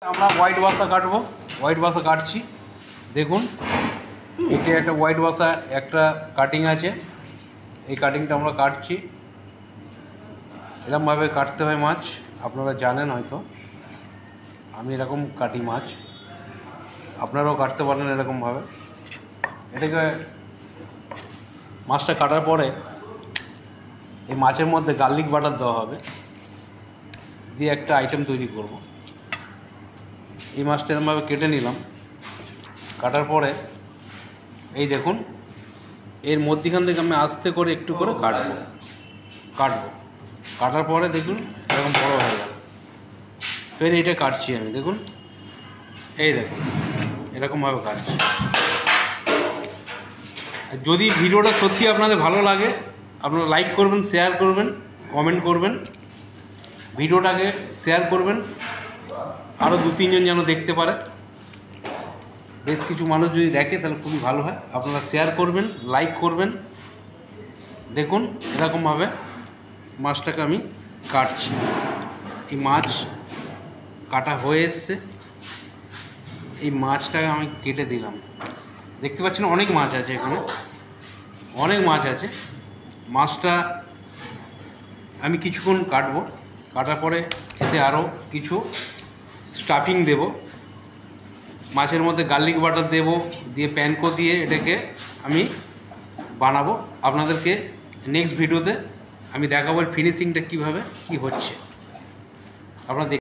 আমরা হোয়াইট বাসা কাটবো, হোয়াইট বাসা কাটছি। দেখুন এটা একটা হোয়াইট বাসা, একটা কাটিং আছে, এই কাটিংটা আমরা কাটছি। এরকমভাবে কাটতে হয় মাছ, আপনারা জানেন হয়তো, আমি এরকম কাটি মাছ, আপনারাও কাটতে পারেন এরকমভাবে। এটাকে মাছটা কাটার পরে এই মাছের মধ্যে গার্লিক বাটার দেওয়া হবে, দিয়ে একটা আইটেম তৈরি করব। এই মাছটা এরকমভাবে কেটে নিলাম, কাটার পরে এই দেখুন এর মধ্যিখান থেকে আমি আস্তে করে একটু করে কাটার পরে দেখুন এরকম বড় হয়ে গেল। ফের এইটা কাটছি আমি, দেখুন এই দেখুন এরকমভাবে কাটছি। যদি ভিডিওটা সত্যি আপনাদের ভালো লাগে আপনারা লাইক করবেন, শেয়ার করবেন, কমেন্ট করবেন, ভিডিওটাকে শেয়ার করবেন, আরও 2-3 জন যেন দেখতে পারে। বেশ কিছু মানুষ যদি দেখে তাহলে খুবই ভালো হয়। আপনারা শেয়ার করবেন, লাইক করবেন। দেখুন এরকমভাবে মাছটাকে আমি কাটছি। এই মাছ কাটা হয়ে এসছে, এই মাছটাকে আমি কেটে দিলাম। দেখতে পাচ্ছেন অনেক মাছ আছে এখানে, অনেক মাছ আছে। মাছটা আমি কিছুক্ষণ কাটবো, কাটার পরে এতে আরও কিছু স্টাফিং দেব। মাছের মধ্যে গার্লিক বাটার দেব, দিয়ে প্যানকো দিয়ে এটাকে আমি বানাবো। আপনাদেরকে নেক্সট ভিডিওতে আমি দেখাবো ফিনিশিংটা কীভাবে কী হচ্ছে, আপনারা